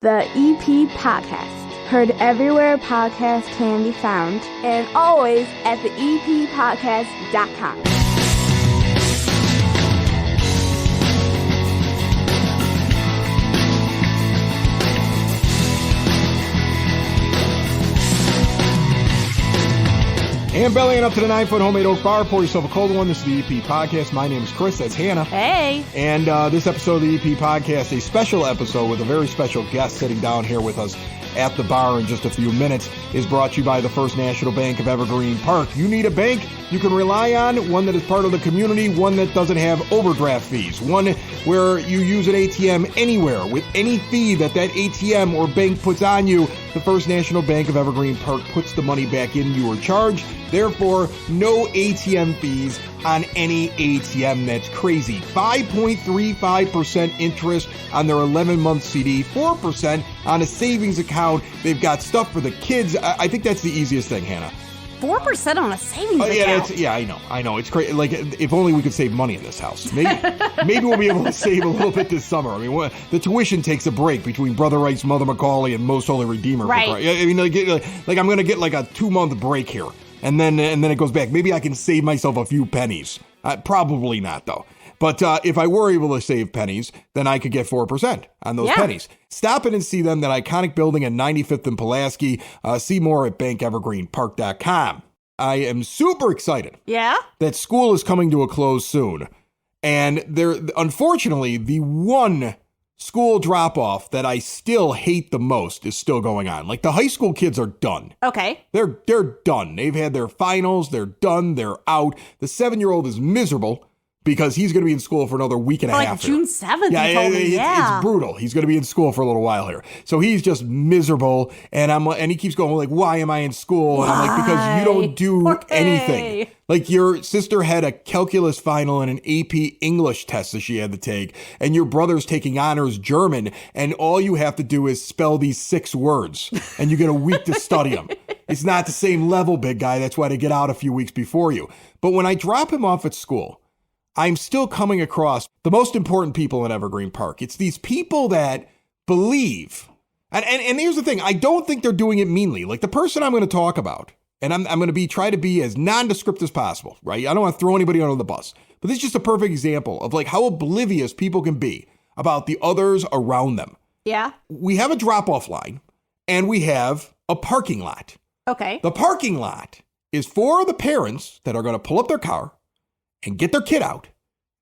The EP Podcast. Heard everywhere podcasts can be found, and always at theeppodcast.com. And bellying up to the 9-foot homemade oak bar, pour yourself a cold one. This is the EP Podcast. My name is Chris. That's Hannah. Hey. And this episode of the EP Podcast, a special episode with a very special guest sitting down here with us at the bar in just a few minutes, is brought to you by the First National Bank of Evergreen Park. You need a bank you can rely on, one that is part of the community, one that doesn't have overdraft fees, one where you use an ATM anywhere with any fee that ATM or bank puts on you. The First National Bank of Evergreen Park puts the money back in your charge. Therefore, no ATM fees on any ATM. That's crazy. 5.35% interest on their 11-month CD, 4% on a savings account. They've got stuff for the kids. I think that's the easiest thing, Hannah. 4% on a savings account. account. I know. It's crazy. Like, if only we could save money in this house. Maybe we'll be able to save a little bit this summer. I mean, the tuition takes a break between Brother Rice, Mother Macaulay, and Most Holy Redeemer. Right. I mean, like I'm going to get like a 2-month break here, and then it goes back. Maybe I can save myself a few pennies. Probably not, though. But if I were able to save pennies, then I could get 4% on those pennies. Stop in and see them, that iconic building at 95th and Pulaski. See more at bankevergreenpark.com. I am super excited. Yeah? That school is coming to a close soon. And unfortunately, the one school drop-off that I still hate the most is still going on. Like, the high school kids are done. Okay. They're done. They've had their finals. They're done. They're out. The 7-year-old is miserable because he's going to be in school for another week and a half. Like June 7th, yeah, you told me. It's brutal. He's going to be in school for a little while here. So he's just miserable. And he keeps going like, why am I in school? And I'm like, because you don't do anything. Like, your sister had a calculus final and an AP English test that she had to take, and your brother's taking honors German, and all you have to do is spell these 6 words, and you get a week to study them. It's not the same level, big guy. That's why they get out a few weeks before you. But when I drop him off at school, I'm still coming across the most important people in Evergreen Park. It's these people that believe. And here's the thing. I don't think they're doing it meanly. Like, the person I'm going to talk about, and I'm going to try to be as nondescript as possible, right? I don't want to throw anybody under the bus. But this is just a perfect example of like how oblivious people can be about the others around them. Yeah. We have a drop-off line, and we have a parking lot. Okay. The parking lot is for the parents that are going to pull up their car and get their kid out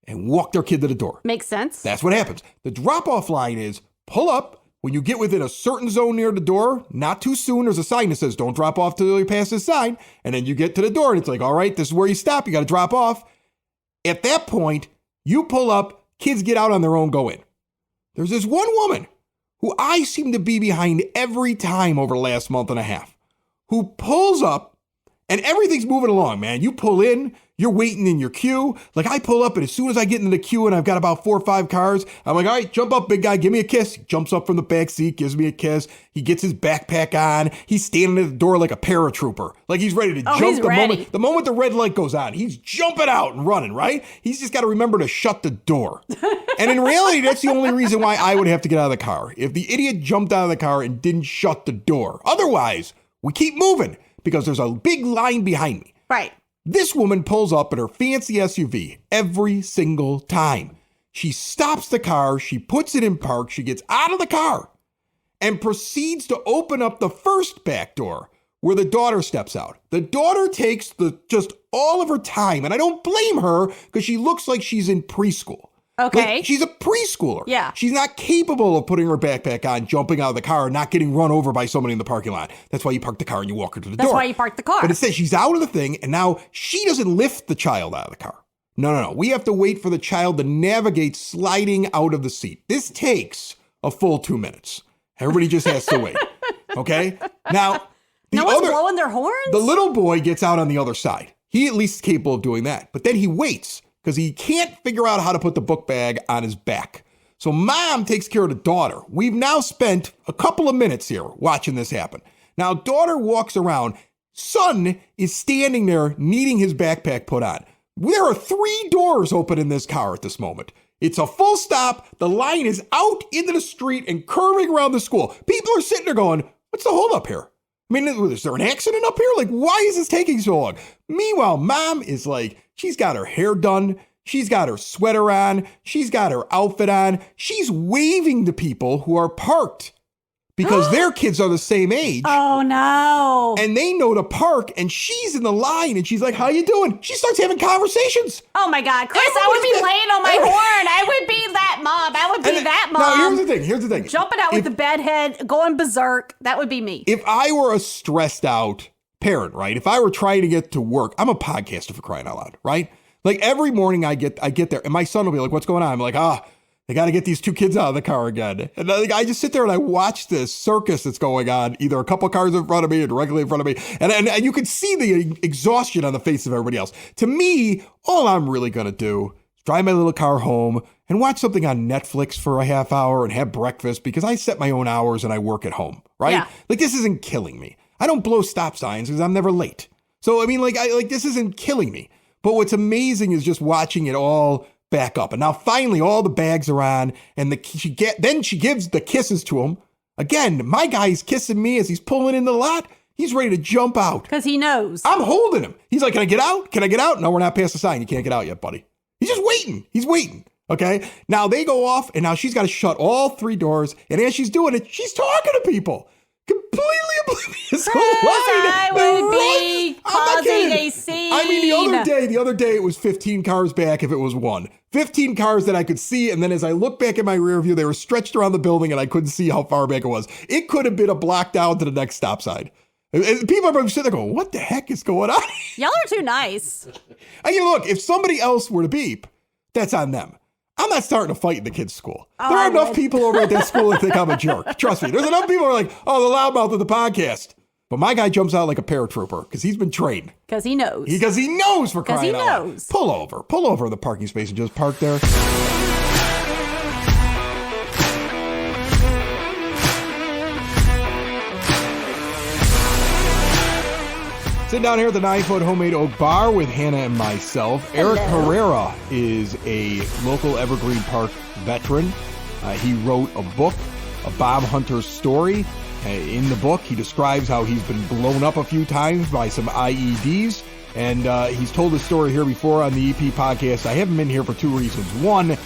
and walk their kid to the door. Makes sense. That's what happens. The drop-off line is pull up. When you get within a certain zone near the door, not too soon, there's a sign that says, don't drop off till you pass this sign. And then you get to the door and it's like, all right, this is where you stop. You got to drop off. At that point, you pull up, kids get out on their own, go in. There's this one woman who I seem to be behind every time over the last month and a half, who pulls up and everything's moving along, man. You pull in, you're waiting in your queue. Like, I pull up, and as soon as I get into the queue and I've got about 4 or 5 cars, I'm like, all right, jump up, big guy, give me a kiss. He jumps up from the back seat, gives me a kiss. He gets his backpack on. He's standing at the door like a paratrooper. Like, he's ready to jump the moment the red light goes on. He's jumping out and running, right? He's just got to remember to shut the door. And in reality, that's the only reason why I would have to get out of the car. If the idiot jumped out of the car and didn't shut the door. Otherwise, we keep moving because there's a big line behind me. Right. This woman pulls up in her fancy SUV every single time. She stops the car, she puts it in park, she gets out of the car and proceeds to open up the first back door where the daughter steps out. The daughter takes just all of her time, and I don't blame her because she looks like she's in preschool. Okay. Like, she's a preschooler. Yeah. She's not capable of putting her backpack on, jumping out of the car, and not getting run over by somebody in the parking lot. That's why you park the car and you walk her to the door. That's why you park the car. But it says she's out of the thing, and now she doesn't lift the child out of the car. No. We have to wait for the child to navigate sliding out of the seat. This takes a full 2 minutes. Everybody just has to wait. Okay? Now, no one's blowing their horns? The little boy gets out on the other side. He at least is capable of doing that. But then he waits because he can't figure out how to put the book bag on his back. So mom takes care of the daughter. We've now spent a couple of minutes here watching this happen. Now, daughter walks around. Son is standing there needing his backpack put on. There are 3 doors open in this car at this moment. It's a full stop. The line is out into the street and curving around the school. People are sitting there going, what's the hold up here? I mean, is there an accident up here? Like, why is this taking so long? Meanwhile, mom is like, she's got her hair done. She's got her sweater on. She's got her outfit on. She's waving to people who are parked because their kids are the same age. Oh, no. And they know to park, and she's in the line, and she's like, how you doing? She starts having conversations. Oh, my God. Chris, I would be laying on my horn. I would be that mom. I would be that mom. Now, here's the thing. Jumping out with the bedhead, going berserk. That would be me. If I were a stressed out parent, right? If I were trying to get to work, I'm a podcaster for crying out loud, right? Like every morning I get there, and my son will be like, what's going on? I'm like, they got to get these two kids out of the car again. And I just sit there and I watch this circus that's going on, either a couple cars in front of me or directly in front of me. And you can see the exhaustion on the face of everybody else. To me, all I'm really going to do is drive my little car home and watch something on Netflix for a half hour and have breakfast because I set my own hours and I work at home, right? Yeah. Like this isn't killing me. I don't blow stop signs because I'm never late. So, I mean, this isn't killing me. But what's amazing is just watching it all back up. And now finally all the bags are on and she gives the kisses to him. Again, my guy's kissing me as he's pulling in the lot. He's ready to jump out. Because he knows. I'm holding him. He's like, can I get out? Can I get out? No, we're not past the sign. You can't get out yet, buddy. He's just waiting. He's waiting. Okay. Now they go off and now she's got to shut all three doors. And as she's doing it, she's talking to people. Completely oblivious. I would be causing a scene. I mean, the other day it was 15 cars back if it was one. 15 cars that I could see, and then as I look back at my rear view, they were stretched around the building and I couldn't see how far back it was. It could have been a block down to the next stop sign. And people are probably sitting there going, what the heck is going on? Y'all are too nice. I mean, look, if somebody else were to beep, that's on them. I'm not starting a fight in the kids' school. There are enough people over at that school that think I'm a jerk. Trust me. There's enough people who are like, oh, the loudmouth of the podcast. But my guy jumps out like a paratrooper because he's been trained. Because he knows. Because he knows for crying out loud. Knows. Pull over in the parking space and just park there. Sitting down here at the 9-foot homemade oak bar with Hannah and myself. Hello. Eric Herrera is a local Evergreen Park veteran. He wrote a book, A Bomb Hunter's Story. In the book, he describes how he's been blown up a few times by some IEDs. And he's told his story here before on the EP podcast. I have him in here for two reasons. One,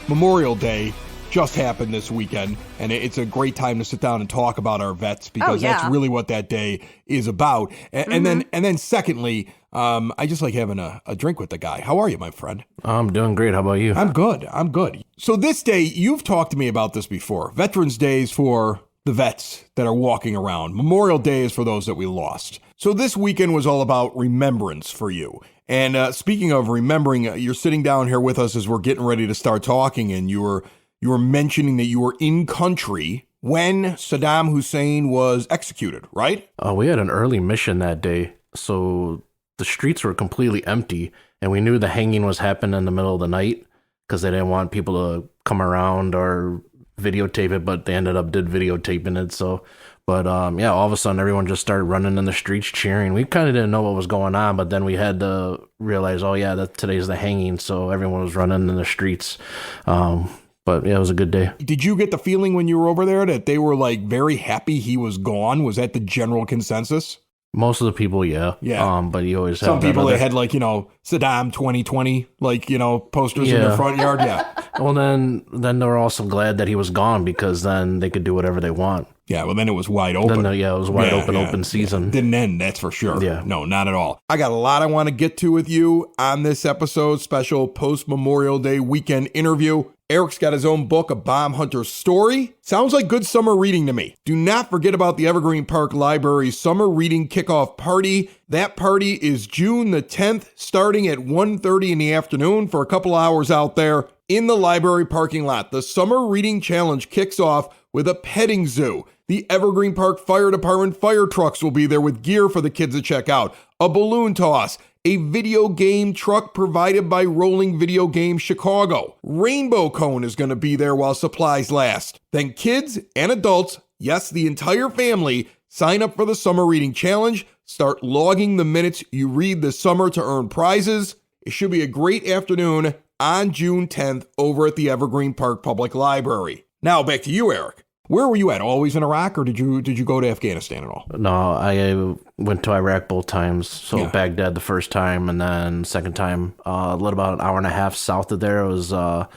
Memorial Day just happened this weekend, and it's a great time to sit down and talk about our vets because that's really what that day is about. And then secondly, I just like having a drink with the guy. How are you, my friend? I'm doing great. How about you? I'm good. So this day, you've talked to me about this before. Veterans Day is for the vets that are walking around. Memorial Day is for those that we lost. So this weekend was all about remembrance for you. And speaking of remembering, you're sitting down here with us as we're getting ready to start talking, and you were mentioning that you were in country when Saddam Hussein was executed, right? We had an early mission that day, so the streets were completely empty, and we knew the hanging was happening in the middle of the night because they didn't want people to come around or videotape it, but they ended up videotaping it. So, but all of a sudden everyone just started running in the streets cheering. We kind of didn't know what was going on, but then we had to realize, that today's the hanging, so everyone was running in the streets. But yeah, it was a good day. Did you get the feeling when you were over there that they were like very happy he was gone? Was that the general consensus? Most of the people, yeah. But you always have some people that had like, Saddam 2020, like, posters in their front yard. Yeah. Well, then they were also glad that he was gone because then they could do whatever they want. Yeah, well, then it was wide open. It was wide open season. Yeah. Didn't end, that's for sure. Yeah. No, not at all. I got a lot I want to get to with you on this episode, special post-Memorial Day weekend interview. Eric's got his own book, A Bomb Hunter's Story. Sounds like good summer reading to me. Do not forget about the Evergreen Park Library's Summer Reading Kickoff Party. That party is June the 10th, starting at 1:30 in the afternoon for a couple hours out there in the library parking lot. The Summer Reading Challenge kicks off with a petting zoo. The Evergreen Park Fire Department fire trucks will be there with gear for the kids to check out. A balloon toss. A video game truck provided by Rolling Video Games Chicago. Rainbow Cone is going to be there while supplies last. Then kids and adults, yes, the entire family, sign up for the Summer Reading Challenge. Start logging the minutes you read this summer to earn prizes. It should be a great afternoon on June 10th over at the Evergreen Park Public Library. Now back to you, Eric. Where were you at? Always in Iraq, or did you go to Afghanistan at all? No, I went to Iraq both times. So Yeah. Baghdad the first time, and then second time, a little about an hour and a half south of there was a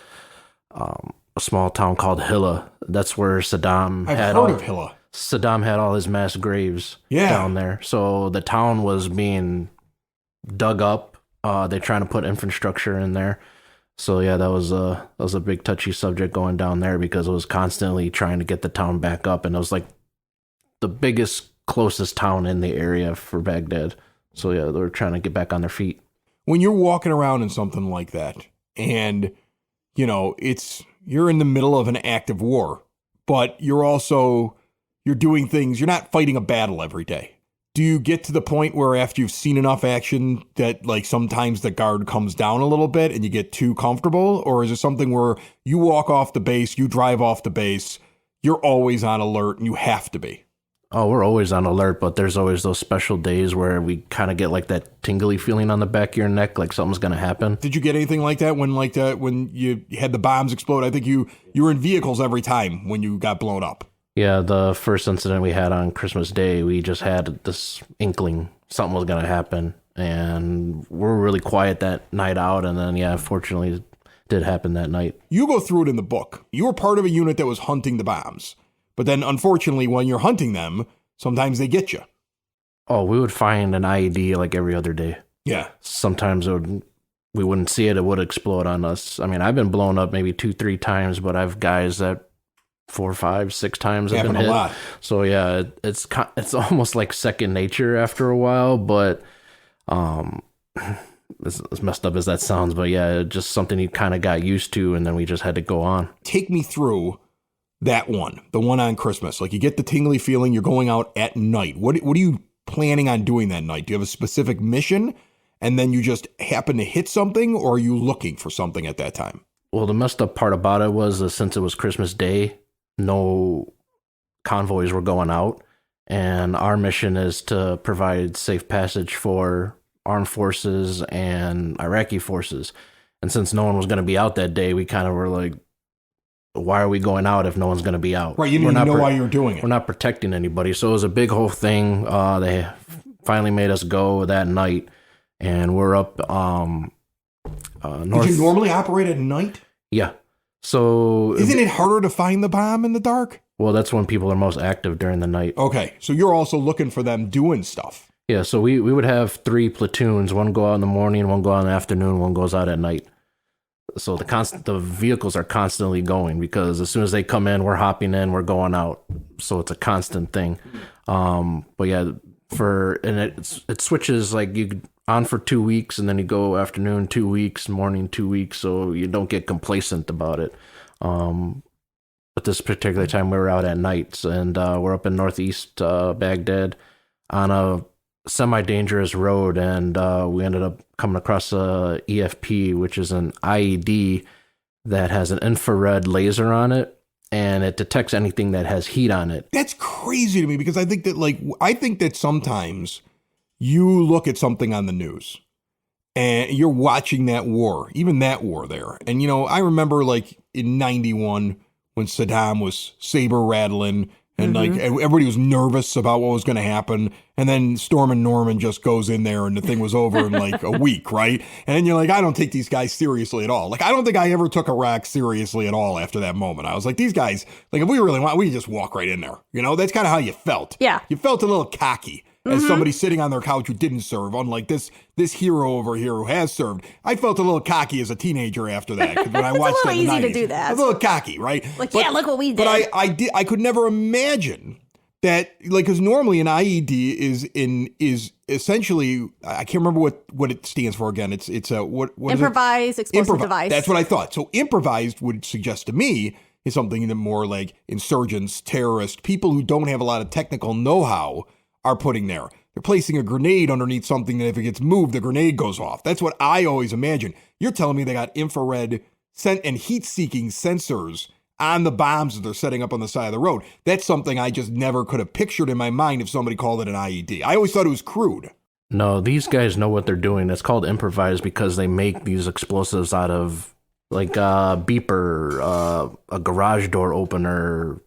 small town called Hilla. That's where Saddam I've had heard of Hilla. Saddam had all his mass graves Yeah. down there. So the town was being dug up. They're trying to put infrastructure in there. So yeah, that was a big touchy subject going down there because it was constantly trying to get the town back up, and it was like the biggest, closest town in the area for Baghdad. So yeah, they were trying to get back on their feet. When you're walking around in something like that, and you're in the middle of an active war, but you're doing things. You're not fighting a battle every day. Do you get to the point where after you've seen enough action that like sometimes the guard comes down a little bit and you get too comfortable? Or is it something where you walk off the base, you drive off the base, you're always on alert and you have to be? Oh, we're always on alert, but there's always those special days where we kind of get like that tingly feeling on the back of your neck, like something's going to happen. Did you get anything like that when you had the bombs explode? I think you were in vehicles every time when you got blown up. Yeah, the first incident we had on Christmas Day, we just had this inkling something was going to happen, and we were really quiet that night out, and then, yeah, fortunately, it did happen that night. You go through it in the book. You were part of a unit that was hunting the bombs, but then, unfortunately, when you're hunting them, sometimes they get you. Oh, we would find an IED like every other day. Yeah. Sometimes we wouldn't see it, it would explode on us. I mean, I've been blown up maybe 2-3 times, but I have guys that 4, 5, 6 times have been hit. A lot. So yeah, it's almost like second nature after a while. But as messed up as that sounds, but yeah, just something you kind of got used to, and then we just had to go on. Take me through that one, the one on Christmas. Like you get the tingly feeling. You're going out at night. What are you planning on doing that night? Do you have a specific mission, and then you just happen to hit something, or are you looking for something at that time? Well, the messed up part about it was since it was Christmas Day, no convoys were going out, and our mission is to provide safe passage for armed forces and Iraqi forces. And since no one was going to be out that day, we kind of were like, why are we going out if no one's going to be out? Right, you didn't even know why you were doing it. We're not protecting anybody. So it was a big whole thing. They finally made us go that night, and we're up north. Did you normally operate at night? Yeah. So isn't it harder to find the bomb in the dark? Well, that's when people are most active during the night. Okay, so you're also looking for them doing stuff. Yeah, so we would have 3 platoons. One go out in the morning, one go out in the afternoon, one goes out at night. So the vehicles are constantly going because as soon as they come in, we're hopping in, we're going out. So it's a constant thing. But yeah, it switches like you on for 2 weeks, and then you go afternoon 2 weeks, morning 2 weeks, so you don't get complacent about it. But this particular time we were out at night, and we're up in northeast Baghdad on a semi-dangerous road, and we ended up coming across a EFP, which is an IED that has an infrared laser on it, and it detects anything that has heat on it. That's crazy to me because I think that sometimes you look at something on the news and you're watching that war, even that war there. And, I remember like in 91 when Saddam was saber rattling and like everybody was nervous about what was going to happen. And then Stormin' Norman just goes in there and the thing was over in like a week, right? And then you're like, I don't take these guys seriously at all. Like, I don't think I ever took Iraq seriously at all after that moment. I was like, these guys, like if we really want, we just walk right in there. That's kind of how you felt. Yeah. You felt a little cocky. As somebody sitting on their couch who didn't serve, unlike this hero over here who has served. I felt a little cocky as a teenager after that. When I watched it's a little that in the easy 90s. to do that. I was a little cocky, right? Like, yeah, look what we did. But I could never imagine that, like, because normally an IED is essentially, I can't remember what it stands for again. It's what improvised explosive device. That's what I thought. So improvised would suggest to me is something that more like insurgents, terrorists, people who don't have a lot of technical know-how are putting there. They're placing a grenade underneath something that if it gets moved, the grenade goes off. That's what I always imagine. You're telling me they got infrared and heat-seeking sensors on the bombs that they're setting up on the side of the road. That's something I just never could have pictured in my mind if somebody called it an IED. I always thought it was crude. No, these guys know what they're doing. It's called improvised because they make these explosives out of like a beeper, a garage door opener.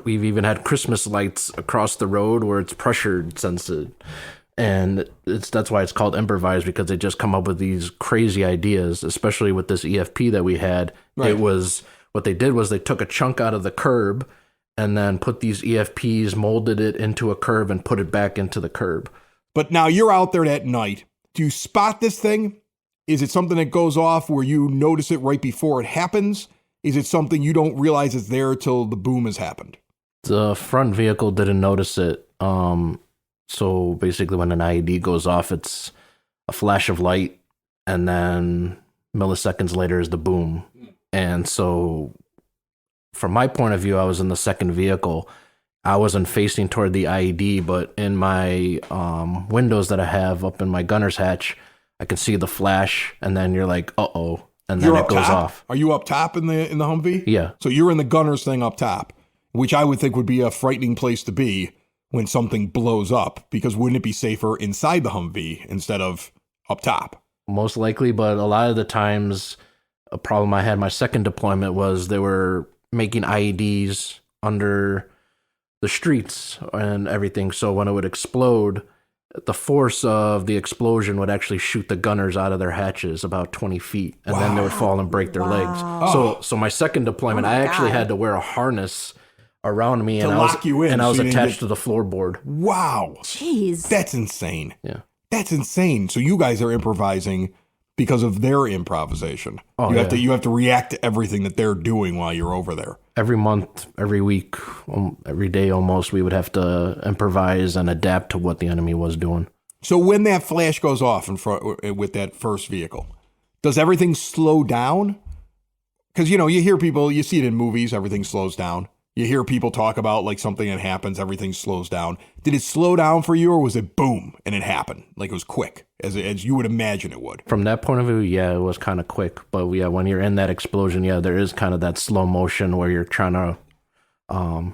We've even had Christmas lights across the road where it's pressure sensitive. And that's why it's called improvised, because they just come up with these crazy ideas, especially with this EFP that we had. Right. It was, what they did was they took a chunk out of the curb and then put these EFPs, molded it into a curb and put it back into the curb. But now you're out there at night. Do you spot this thing? Is it something that goes off where you notice it right before it happens? Is it something you don't realize it's there till the boom has happened? The front vehicle didn't notice it. So basically when an IED goes off, it's a flash of light, and then milliseconds later is the boom. And so from my point of view, I was in the second vehicle. I wasn't facing toward the IED, but in my windows that I have up in my gunner's hatch, I can see the flash, and then you're like, uh-oh, and then it goes off. Are you up top in the Humvee? Yeah. So you're in the gunner's thing up top, which I would think would be a frightening place to be when something blows up, because wouldn't it be safer inside the Humvee instead of up top? Most likely, but a lot of the times, a problem I had my second deployment was they were making IEDs under the streets and everything. So when it would explode, the force of the explosion would actually shoot the gunners out of their hatches about 20 feet, and then they would fall and break their legs. So my second deployment, I actually had to wear a harness around me, and I was attached to the floorboard. Wow. Jeez. That's insane. Yeah. That's insane. So you guys are improvising because of their improvisation. Oh, you have to react to everything that they're doing while you're over there. Every month, every week, every day almost, we would have to improvise and adapt to what the enemy was doing. So when that flash goes off in front with that first vehicle, does everything slow down? Because, you hear people, you see it in movies, everything slows down. You hear people talk about like something that happens, everything slows down. Did it slow down for you, or was it boom and it happened? Like it was quick, as you would imagine it would? From that point of view, yeah, it was kind of quick. But yeah, when you're in that explosion, yeah, there is kind of that slow motion where you're trying to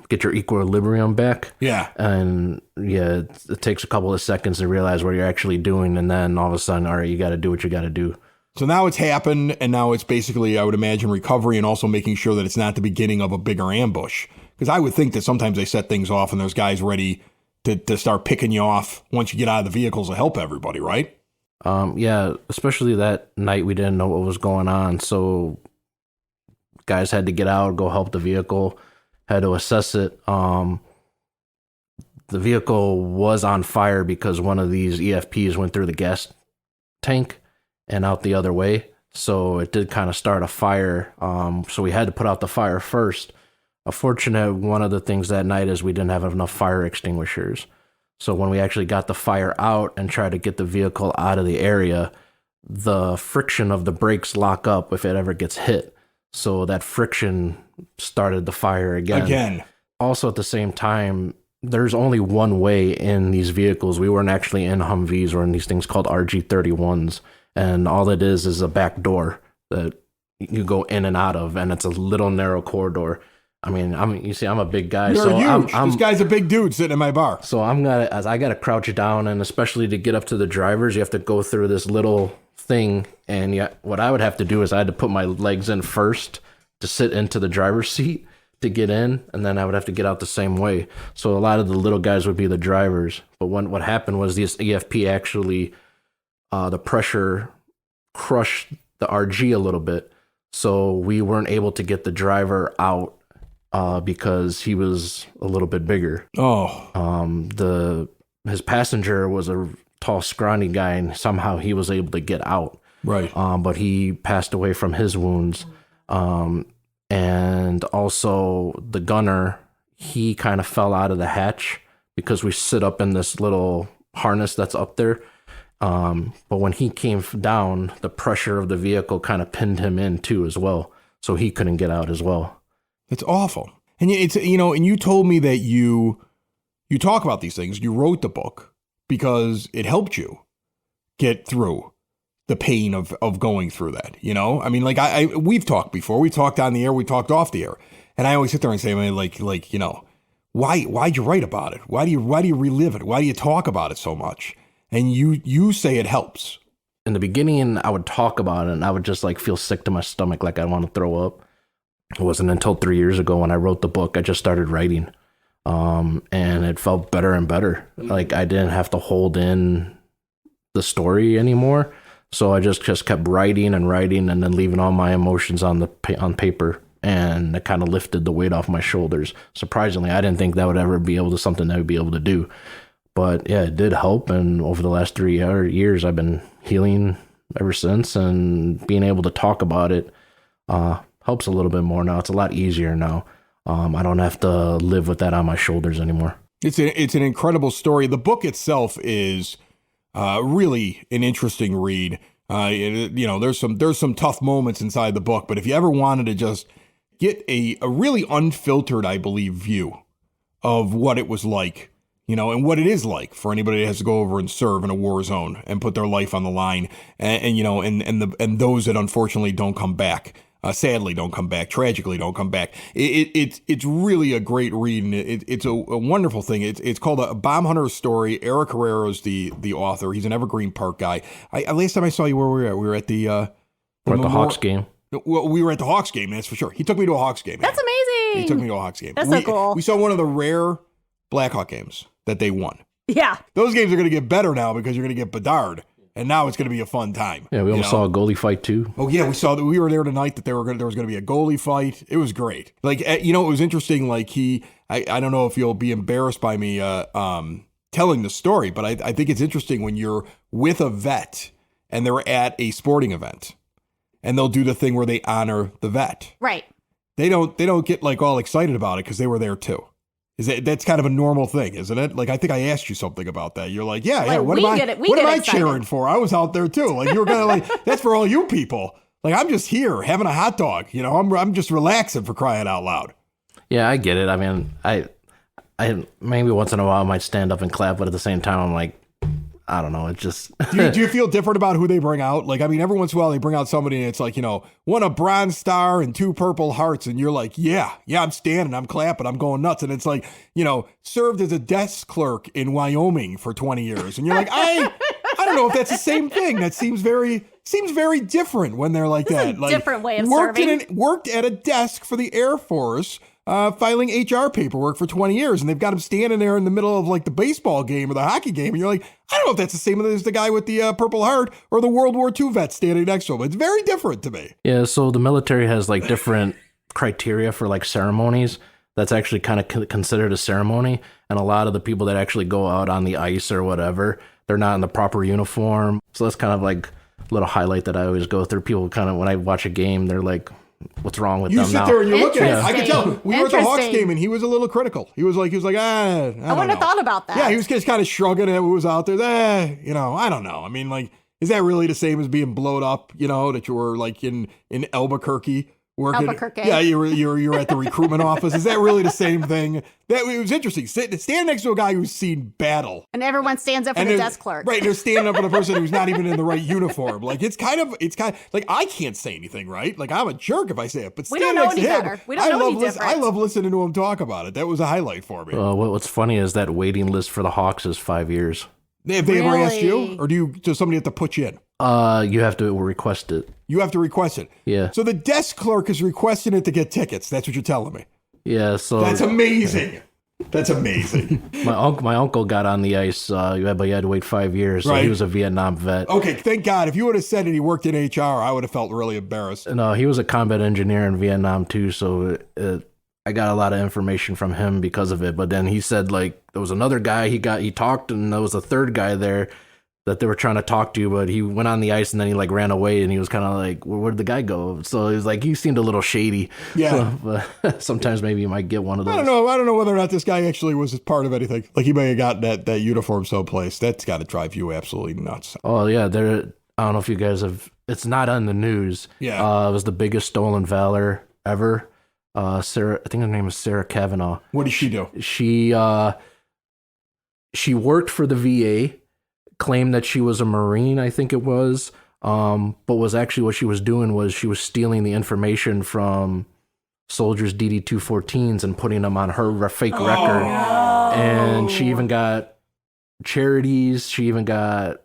get your equilibrium back. Yeah. And yeah, it takes a couple of seconds to realize what you're actually doing. And then all of a sudden, all right, you got to do what you got to do. So now it's happened, and now it's basically, I would imagine, recovery and also making sure that it's not the beginning of a bigger ambush. Because I would think that sometimes they set things off and there's guys ready to start picking you off once you get out of the vehicles to help everybody, right? Yeah, especially that night we didn't know what was going on. So guys had to get out, go help the vehicle, had to assess it. The vehicle was on fire because one of these EFPs went through the gas tank and out the other way. So it did kind of start a fire. So we had to put out the fire first. Unfortunately, one of the things that night is we didn't have enough fire extinguishers. So when we actually got the fire out and tried to get the vehicle out of the area, the friction of the brakes lock up if it ever gets hit. So that friction started the fire again. Also at the same time, there's only one way in these vehicles. We weren't actually in Humvees or in these things called RG-31s. And all it is a back door that you go in and out of, and it's a little narrow corridor. I mean, you see, I'm a big guy. You're huge. This guy's a big dude sitting in my bar. So I gotta crouch down, and especially to get up to the drivers, you have to go through this little thing. And what I would have to do is I had to put my legs in first to sit into the driver's seat to get in, and then I would have to get out the same way. So a lot of the little guys would be the drivers. But what happened was this EFP actually, the pressure crushed the RG a little bit. So we weren't able to get the driver out because he was a little bit bigger. His passenger was a tall, scrawny guy, and somehow he was able to get out. Right. But he passed away from his wounds. And also the gunner, he kind of fell out of the hatch because we sit up in this little harness that's up there. But when he came down, the pressure of the vehicle kind of pinned him in too as well. So he couldn't get out as well. It's awful. And it's, and you told me that you talk about these things. You wrote the book because it helped you get through the pain of going through that. I mean, like we've talked before. We talked on the air. We talked off the air. And I always sit there and say, why'd you write about it? Why do you relive it? Why do you talk about it so much? and you say it helps. In the beginning, I would talk about it and I would just like feel sick to my stomach, like I want to throw up. It wasn't until 3 years ago when I wrote the book, I just started writing. And it felt better and better. Like I didn't have to hold in the story anymore. So I just kept writing and then leaving all my emotions on paper. And it kind of lifted the weight off my shoulders. Surprisingly, I didn't think that would ever be something I would be able to do. But yeah, it did help. And over the last 3 years, I've been healing ever since. And being able to talk about it helps a little bit more now. It's a lot easier now. I don't have to live with that on my shoulders anymore. It's an incredible story. The book itself is really an interesting read. There's some tough moments inside the book, but if you ever wanted to just get a really unfiltered, I believe, view of what it was like, and what it is like for anybody that has to go over and serve in a war zone and put their life on the line, and those that unfortunately don't come back. Sadly, don't come back. Tragically, don't come back. It's really a great read, and it's a wonderful thing. It's called A Bomb Hunter's Story. Eric Herrera is the author. He's an Evergreen Park guy. Last time I saw you, where were we at? We were at the Hawks game. Well, we were at the Hawks game, that's for sure. He took me to a Hawks game. That's amazing. He took me to a Hawks game. That's so cool. We saw one of the rare Blackhawk games that they won. Yeah. Those games are going to get better now because you're going to get Bedard. And now it's going to be a fun time. Yeah, we almost saw a goalie fight too. Oh yeah, we saw that. We were there tonight. That there was going to be a goalie fight. It was great. Like it was interesting. Like I don't know if you'll be embarrassed by me telling the story, but I think it's interesting when you're with a vet and they're at a sporting event, and they'll do the thing where they honor the vet. Right. They don't get like all excited about it because they were there too. That's kind of a normal thing, isn't it? Like, I think I asked you something about that. You're like, yeah. What am I cheering for? I was out there too. Like, you were kind of like, that's for all you people. Like, I'm just here having a hot dog. I'm just relaxing, for crying out loud. Yeah, I get it. I mean, I maybe once in a while I might stand up and clap, but at the same time, I'm like, I don't know. It just. do you feel different about who they bring out? Like, I mean, every once in a while they bring out somebody and it's like, won a bronze star and 2 Purple Hearts. And you're like, yeah, I'm standing, I'm clapping, I'm going nuts. And it's like, served as a desk clerk in Wyoming for 20 years. And you're like, I don't know if that's the same thing. That seems very different when they're like that. Like, different way of serving. Worked at a desk for the Air Force. Filing HR paperwork for 20 years, and they've got him standing there in the middle of like the baseball game or the hockey game, and you're like, I don't know if that's the same as the guy with the Purple Heart or the World War II vet standing next to him. It's very different to me. Yeah, so the military has like different criteria for like ceremonies. That's actually kind of considered a ceremony, and a lot of the people that actually go out on the ice or whatever, they're not in the proper uniform. So that's kind of like a little highlight that I always go through. People kind of, when I watch a game, they're like, what's wrong with them now? You sit there and you look at it. I could tell. We were at the Hawks Interesting. game and he was a little critical. He was like, I wouldn't have thought about that. Yeah, he was just kind of shrugging at what was out there. I don't know. I mean, like, is that really the same as being blowed up? That you were like in Albuquerque working. Albuquerque. Yeah, you're at the recruitment office. Is that really the same thing? It was interesting. Stand next to a guy who's seen battle. And everyone stands up for the desk clerk. Right, they're standing up for the person who's not even in the right uniform. Like, it's kind of like, I can't say anything, right? Like, I'm a jerk if I say it, but We don't know any better. We don't know any different. I love listening to him talk about it. That was a highlight for me. What's funny is that waiting list for the Hawks is 5 years. Have they ever asked you? Really? Or does somebody have to put you in? You have to request it. You have to request it. Yeah. So the desk clerk is requesting it to get tickets. That's what you're telling me. Yeah, so That's amazing. That's amazing. my uncle got on the ice, but he had to wait 5 years. So Right. he was a Vietnam vet. Okay, thank God. If you would have said that he worked in HR, I would have felt really embarrassed. No, he was a combat engineer in Vietnam too. So I got a lot of information from him because of it. But then he said like there was another guy he talked, and there was a third guy there that they were trying to talk to, but he went on the ice and then he like ran away, and he was kind of like, where did the guy go? So he was like, he seemed a little shady. Yeah. So, but sometimes maybe you might get one of those. I don't know whether or not this guy actually was part of anything. Like, he may have got that uniform someplace. That's got to drive you absolutely nuts. Oh yeah, I don't know if you guys have. It's not on the news. Yeah. It was the biggest stolen valor ever. Sarah, I think her name is Sarah Kavanaugh. What did she do? She worked for the VA, claimed that she was a Marine, I think it was, but was actually what she was doing was she was stealing the information from soldiers' DD-214s and putting them on her fake record. And she even got charities. She even got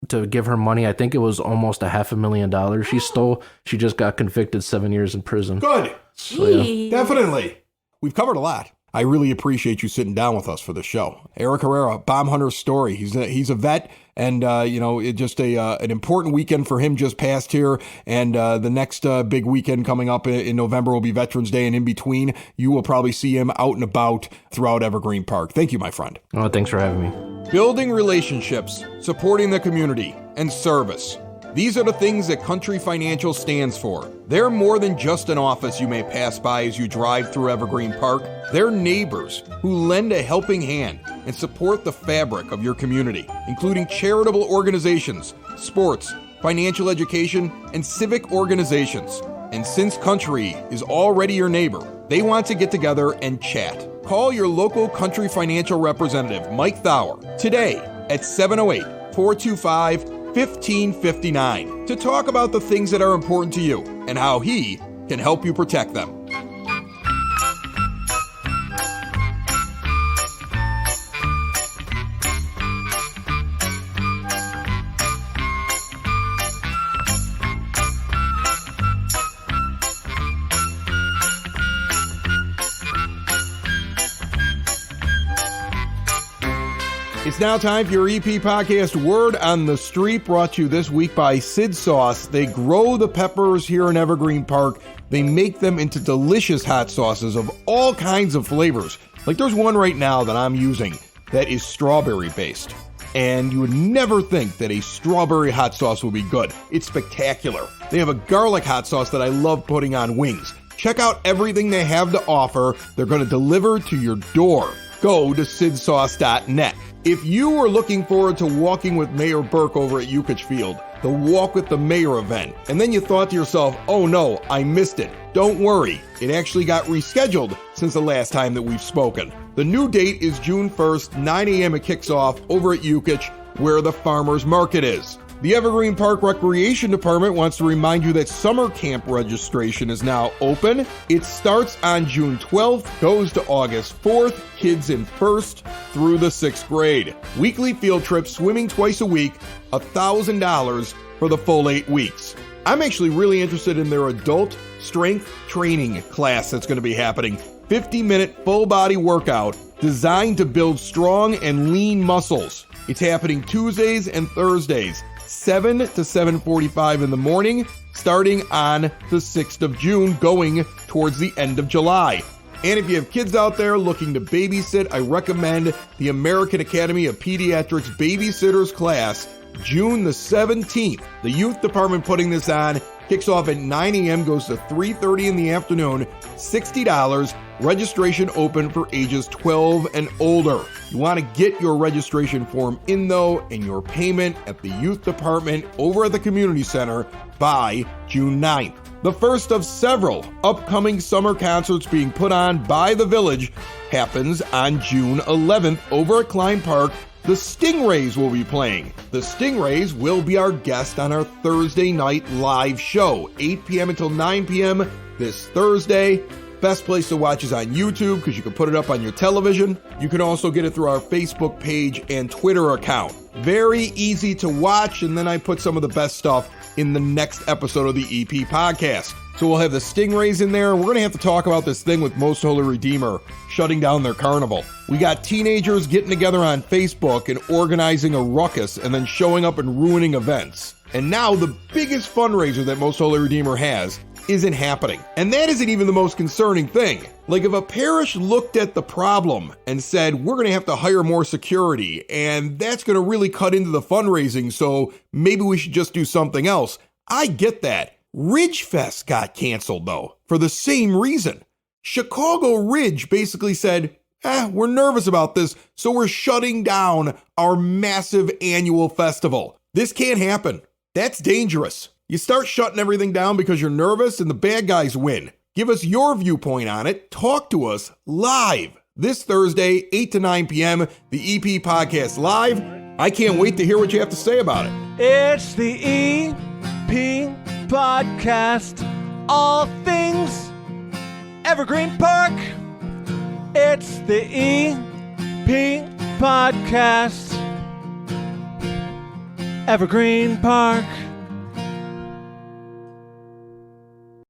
to give her money. I think it was almost $500,000 she stole. She just got convicted 7 years in prison. Good. So, yeah. Jeez. Definitely. We've covered a lot. I really appreciate you sitting down with us for the show. Eric Herrera, Bomb Hunter's story. He's a vet, and it just an important weekend for him just passed here. And the next big weekend coming up in November will be Veterans Day, and in between, you will probably see him out and about throughout Evergreen Park. Thank you, my friend. Oh, thanks for having me. Building relationships, supporting the community, and service. These are the things that Country Financial stands for. They're more than just an office you may pass by as you drive through Evergreen Park. They're neighbors who lend a helping hand and support the fabric of your community, including charitable organizations, sports, financial education, and civic organizations. And since Country is already your neighbor, they want to get together and chat. Call your local Country Financial representative, Mike Thauer, today at 708-425-1559 to talk about the things that are important to you and how he can help you protect them. It's now time for your EP podcast, Word on the Street, brought to you this week by Sid Sauce. They grow the peppers here in Evergreen Park. They make them into delicious hot sauces of all kinds of flavors. Like there's one right now that I'm using that is strawberry based. And you would never think that a strawberry hot sauce would be good. It's spectacular. They have a garlic hot sauce that I love putting on wings. Check out everything they have to offer. They're going to deliver to your door. Go to sidsauce.net. If you were looking forward to walking with Mayor Burke over at Yukich Field, the Walk with the Mayor event, and then you thought to yourself, oh no, I missed it. Don't worry, it actually got rescheduled since the last time that we've spoken. The new date is June 1st, 9 a.m. It kicks off over at Yukich, where the farmers market is. The Evergreen Park Recreation Department wants to remind you that summer camp registration is now open. It starts on June 12th, goes to August 4th, kids in 1st through the 6th grade. Weekly field trips, swimming twice a week, $1,000 for the full 8 weeks. I'm actually really interested in their adult strength training class that's going to be happening. 50-minute full-body workout designed to build strong and lean muscles. It's happening Tuesdays and Thursdays, 7 to 7:45 in the morning, starting on the 6th of June, going towards the end of July. And if you have kids out there looking to babysit, I recommend the American Academy of Pediatrics Babysitters class, June the 17th. The youth department putting this on kicks off at 9 a.m., goes to 3:30 in the afternoon, $60. Registration open for ages 12 and older. You want to get your registration form in, though, and your payment at the youth department over at the community center by June 9th. The first of several upcoming summer concerts being put on by the Village happens on June 11th over at Klein Park. The Stingrays will be playing. The Stingrays will be our guest on our Thursday night live show, 8 p.m. until 9 p.m. this Thursday. Best place to watch is on YouTube because you can put it up on your television. You can also get it through our Facebook page and Twitter account. Very easy to watch, and then I put some of the best stuff in the next episode of the EP podcast. So we'll have the Stingrays in there, and we're going to have to talk about this thing with Most Holy Redeemer shutting down their carnival. We got teenagers getting together on Facebook and organizing a ruckus and then showing up and ruining events. And now the biggest fundraiser that Most Holy Redeemer has isn't happening. And that isn't even the most concerning thing. Like if a parish looked at the problem and said, we're going to have to hire more security, and that's going to really cut into the fundraising, so maybe we should just do something else. I get that. Ridge Fest got canceled, though, for the same reason. Chicago Ridge basically said, we're nervous about this, so we're shutting down our massive annual festival. This can't happen. That's dangerous. You start shutting everything down because you're nervous and the bad guys win. Give us your viewpoint on it. Talk to us live this Thursday, 8 to 9 p.m., the EP Podcast Live. I can't wait to hear what you have to say about it. It's the EP Podcast, all things Evergreen Park. It's the EP Podcast. Evergreen Park.